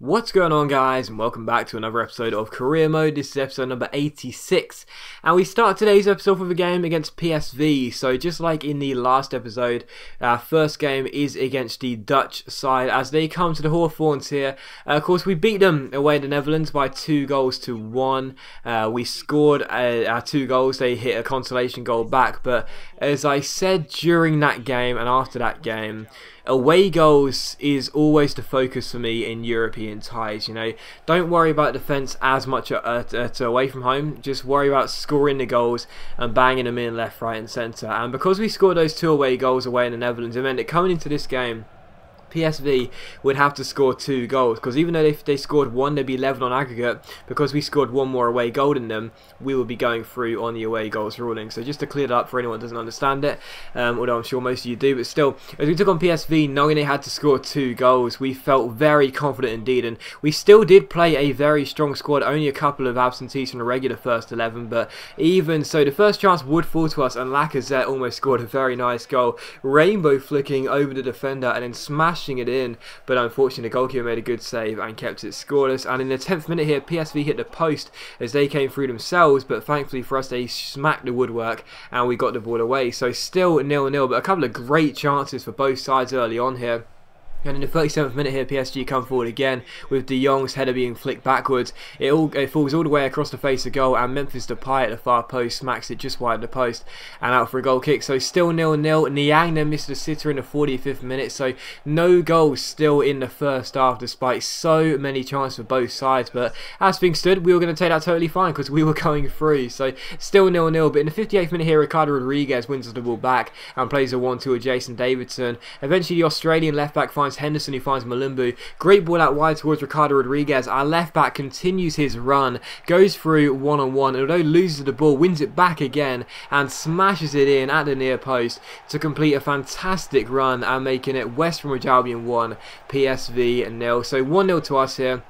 What's going on, guys, and welcome back to another episode of Career Mode. This is episode number 86, and we start today's episode with a game against PSV. So just like in the last episode, our first game is against the Dutch side as they come to the Hawthorns here. Of course, we beat them away in the Netherlands by 2-1. We scored our 2 goals. They hit a consolation goal back, but as I said during that game and after that game, away goals is always the focus for me in European ties. You know, don't worry about defence as much at away from home. Just worry about scoring the goals and banging them in left, right and centre. And because we scored those 2 away goals away in the Netherlands, it meant that coming into this game, PSV would have to score 2 goals, because even though if they scored 1, they'd be level on aggregate. Because we scored 1 more away goal than them, we would be going through on the away goals ruling. So just to clear that up for anyone who doesn't understand it, although I'm sure most of you do, but still, as we took on PSV, knowing they had to score 2 goals, we felt very confident indeed, and we still did play a very strong squad. Only a couple of absentees from the regular first 11, but even so, the first chance would fall to us, and Lacazette almost scored a very nice goal, rainbow flicking over the defender and then smashing it in, but unfortunately the goalkeeper made a good save and kept it scoreless. And in the 10th minute here, PSV hit the post as they came through themselves, but thankfully for us they smacked the woodwork and we got the ball away. So still 0-0, but a couple of great chances for both sides early on here. And in the 37th minute here, PSG come forward again with De Jong's header being flicked backwards. It falls all the way across the face of goal, and Memphis Depay at the far post smacks it just wide of the post and out for a goal kick. So still 0-0. Niang then missed a sitter in the 45th minute, so no goals still in the first half despite so many chances for both sides. But as things stood, we were going to take that totally fine because we were going through. So still 0-0. But in the 58th minute here, Ricardo Rodriguez wins the ball back and plays a 1-2 with Jason Davidson. Eventually the Australian left back finds Henderson, who finds Malumbu. Great ball out wide towards Ricardo Rodriguez. Our left back continues his run, goes through one-on-one, and although loses the ball, wins it back again and smashes it in at the near post to complete a fantastic run and making it West Bromwich Albion 1, PSV 0. So 1-0 to us here.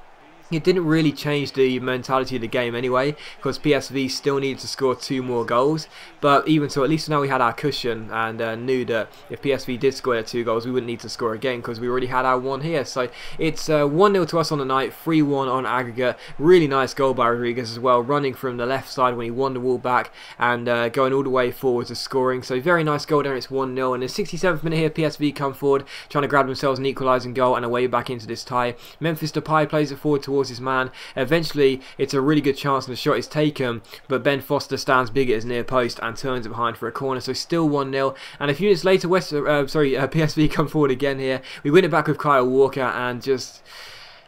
It didn't really change the mentality of the game anyway, because PSV still needed to score 2 more goals. But even so, at least now we had our cushion and knew that if PSV did score their 2 goals, we wouldn't need to score again because we already had our 1 here. So it's 1-0 to us on the night, 3-1 on aggregate. Really nice goal by Rodriguez as well, running from the left side when he won the ball back and going all the way forward to scoring. So very nice goal there. It's 1-0. And in the 67th minute here, PSV come forward, trying to grab themselves an equalising goal and away back into this tie. Memphis Depay plays it forward towards his man. Eventually it's a really good chance and the shot is taken, but Ben Foster stands big at his near post and turns it behind for a corner. So still 1-0. And a few minutes later, PSV come forward again here. We win it back with Kyle Walker, and just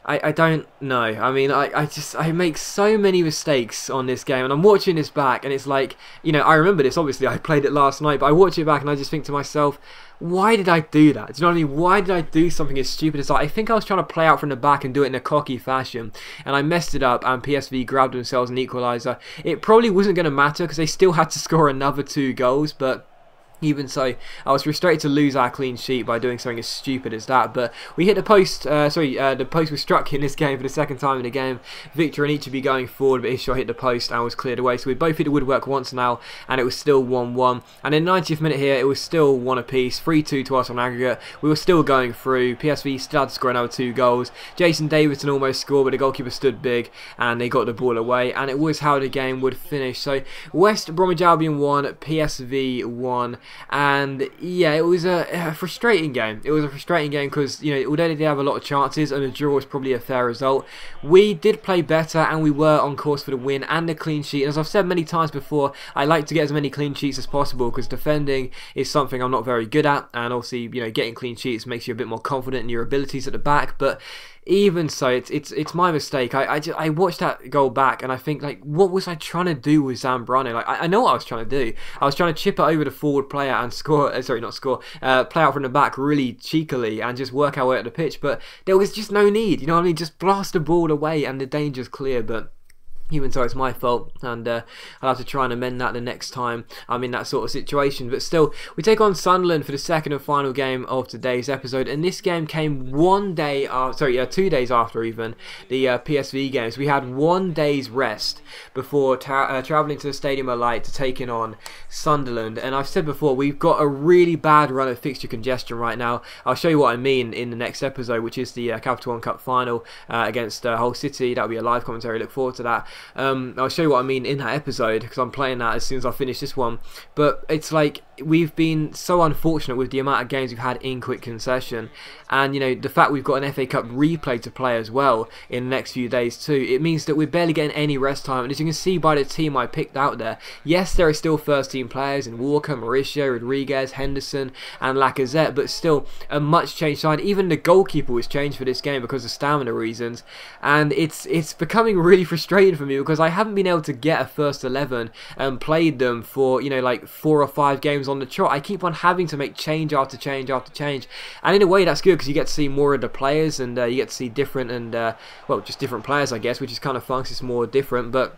I don't know. I mean, I make so many mistakes on this game, and I'm watching this back and it's like, you know, I remember this, obviously I played it last night, but I watch it back and I just think to myself, why did I do that? Do you know what I mean? Why did I do something as stupid as that? I think I was trying to play out from the back and do it in a cocky fashion, and I messed it up, and PSV grabbed themselves an equaliser. It probably wasn't going to matter because they still had to score another 2 goals, but even so, I was frustrated to lose our clean sheet by doing something as stupid as that. But we hit the post, the post was struck in this game for the 2nd time in the game. Victor Anichebe going forward, but his shot hit the post and was cleared away. So we both hit the woodwork once now, and it was still 1-1. And in the 90th minute here, it was still 1 apiece, 3-2 to us on aggregate. We were still going through. PSV still had to score another 2 goals. Jason Davidson almost scored, but the goalkeeper stood big, and they got the ball away. And it was how the game would finish. So West Bromwich Albion 1, PSV 1. And yeah, it was a frustrating game. It was a frustrating game because, you know, although they did have a lot of chances and a draw was probably a fair result, we did play better and we were on course for the win and the clean sheet. And as I've said many times before, I like to get as many clean sheets as possible because defending is something I'm not very good at, and obviously, you know, getting clean sheets makes you a bit more confident in your abilities at the back. But even so, it's my mistake. I watched that goal back and I think, like, what was I trying to do with Zambrano? Like, I know what I was trying to do. I was trying to chip it over the forward player and score, play out from the back really cheekily and just work our way at the pitch, but there was just no need, you know what I mean? Just blast the ball away and the danger's clear. But even though it's my fault, and I'll have to try and amend that the next time I'm in that sort of situation. But still, we take on Sunderland for the second and final game of today's episode, and this game came 2 days after even the PSV games. We had 1 day's rest before travelling to the Stadium of Light to taking on Sunderland. And I've said before, we've got a really bad run of fixture congestion right now. I'll show you what I mean in the next episode, which is the Capital One Cup final against Hull City. That'll be a live commentary, look forward to that. I'll show you what I mean in that episode, because I'm playing that as soon as I finish this one. But it's like, we've been so unfortunate with the amount of games we've had in quick concession, and you know, the fact we've got an FA Cup replay to play as well in the next few days too, it means that we're barely getting any rest time. And as you can see by the team I picked out there, yes, there are still first team players in Walker, Mauricio, Rodriguez, Henderson and Lacazette, but still a much changed side. Even the goalkeeper was changed for this game because of stamina reasons, and it's becoming really frustrating for me because I haven't been able to get a first 11 and played them for, you know, like 4 or 5 games on the trot. I keep on having to make change after change after change, and in a way that's good because you get to see more of the players, and you get to see different and well, just different players, I guess, which is kind of fun 'cause it's more different. But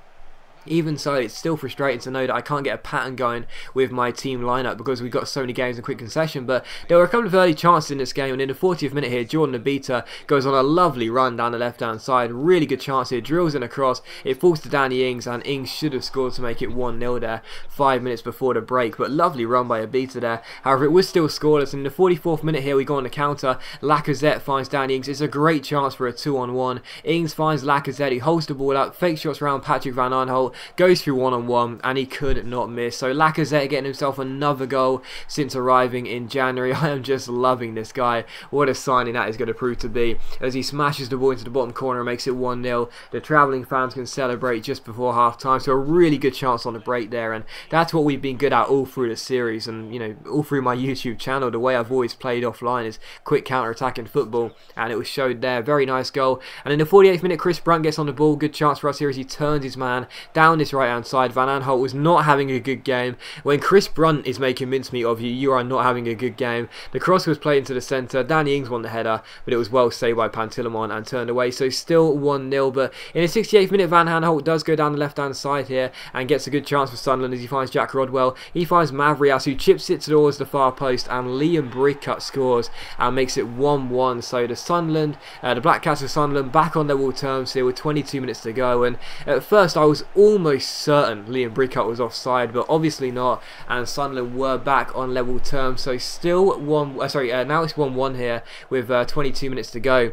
even so, it's still frustrating to know that I can't get a pattern going with my team lineup because we've got so many games in quick concession. But there were a couple of early chances in this game, and in the 40th minute here, Jordan Abita goes on a lovely run down the left-hand side. Really good chance here, drills in across. It falls to Danny Ings, and Ings should have scored to make it 1-0 there 5 minutes before the break. But lovely run by Abita there. However, it was still scoreless. In the 44th minute here, we go on the counter. Lacazette finds Danny Ings. It's a great chance for a 2-on-1. Ings finds Lacazette. He holds the ball up, fake shots around Patrick Van Aanholt, goes through 1-on-1, and he could not miss. So Lacazette getting himself another goal since arriving in January. I am just loving this guy. What a signing that is going to prove to be, as he smashes the ball into the bottom corner and makes it 1-0. The travelling fans can celebrate just before half time, so a really good chance on the break there, and that's what we've been good at all through the series, and you know, all through my YouTube channel. The way I've always played offline is quick counter-attacking football, and it was showed there. Very nice goal. And in the 48th minute, Chris Brunt gets on the ball. Good chance for us here as he turns his man down this right hand side. Van Aanholt was not having a good game. When Chris Brunt is making mincemeat of you, you are not having a good game. The cross was played into the centre. Danny Ings won the header, but it was well saved by Pantilimon and turned away. So still 1-0. But in the 68th minute, Van Aanholt does go down the left hand side here and gets a good chance for Sunderland as he finds Jack Rodwell. He finds Mavrias, who chips it towards the far post, and Liam Brickut scores and makes it 1-1. So the Black Cats of Sunderland back on level terms here with 22 minutes to go. And at first I was almost certain Liam Brickut was offside, but obviously not, and Sunderland were back on level terms. So still now it's 1-1 here with 22 minutes to go.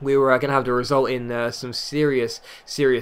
We were going to have to result in some serious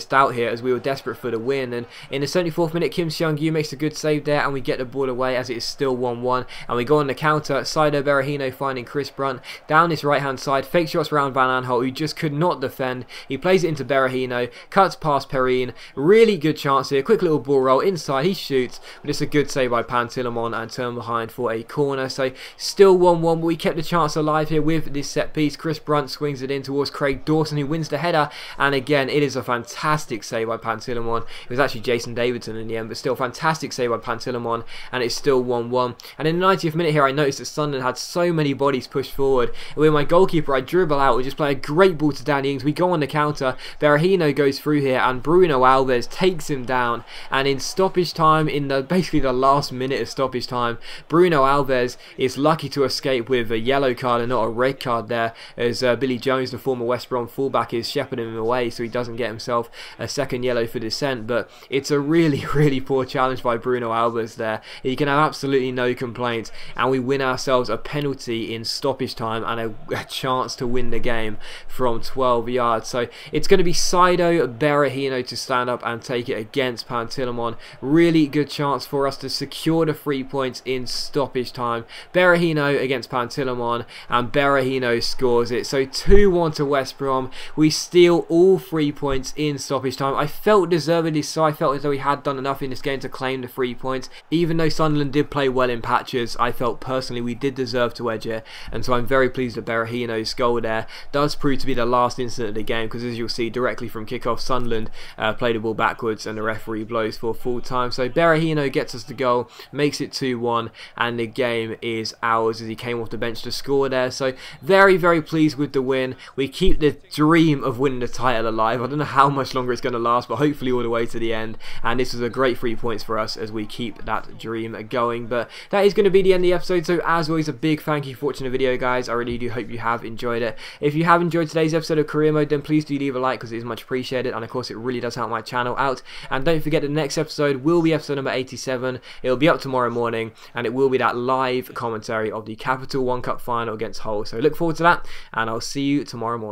doubt here, as we were desperate for the win. And in the 74th minute, Kim Seung-yu makes a good save there, and we get the ball away as it is still 1-1. And we go on the counter. Saido Berahino finding Chris Brunt down this right hand side. Fake shots around Van Aanholt, who just could not defend. He plays it into Berahino, cuts past Perrine. Really good chance here. Quick little ball roll inside. He shoots, but it's a good save by Pantilimon and turn behind for a corner. So still 1-1, but we kept the chance alive here with this set piece. Chris Brunt swings it in towards Craig Dawson, who wins the header, and again it is a fantastic save by Pantilimon. It was actually Jason Davidson in the end, but still fantastic save by Pantilimon, and it's still 1-1. And in the 90th minute here, I noticed that Sunderland had so many bodies pushed forward, and with my goalkeeper I dribble out, we just play a great ball to Danny Ings. We go on the counter, Berahino goes through here, and Bruno Alves takes him down, and in stoppage time, in basically the last minute of stoppage time, Bruno Alves is lucky to escape with a yellow card and not a red card there, as Billy Jones, the former West Brom fullback, is shepherding him away so he doesn't get himself a second yellow for dissent. But it's a really poor challenge by Bruno Alves there. He can have absolutely no complaints, and we win ourselves a penalty in stoppage time and a chance to win the game from 12 yards. So it's going to be Saido Berahino to stand up and take it against Pantilimon. Really good chance for us to secure the 3 points in stoppage time. Berahino against Pantilimon, and Berahino scores it. So 2-1 to West Brom. We steal all 3 points in stoppage time. I felt deservedly so. I felt as though we had done enough in this game to claim the 3 points. Even though Sunderland did play well in patches, I felt personally we did deserve to edge it, and so I'm very pleased that Berahino's goal there does prove to be the last incident of the game, because as you'll see, directly from kickoff, Sunderland play the ball backwards and the referee blows for full time. So Berahino gets us the goal, makes it 2-1, and the game is ours as he came off the bench to score there. So very pleased with the win. We keep the dream of winning the title alive. I don't know how much longer it's going to last, but hopefully all the way to the end. And this was a great 3 points for us as we keep that dream going. But that is going to be the end of the episode. So as always, a big thank you for watching the video, guys. I really do hope you have enjoyed it. If you have enjoyed today's episode of Career Mode, then please do leave a like, because it is much appreciated, and of course it really does help my channel out. And don't forget, the next episode will be episode number 87. It will be up tomorrow morning, and it will be that live commentary of the Capital One Cup final against Hull. So look forward to that, and I'll see you tomorrow morning.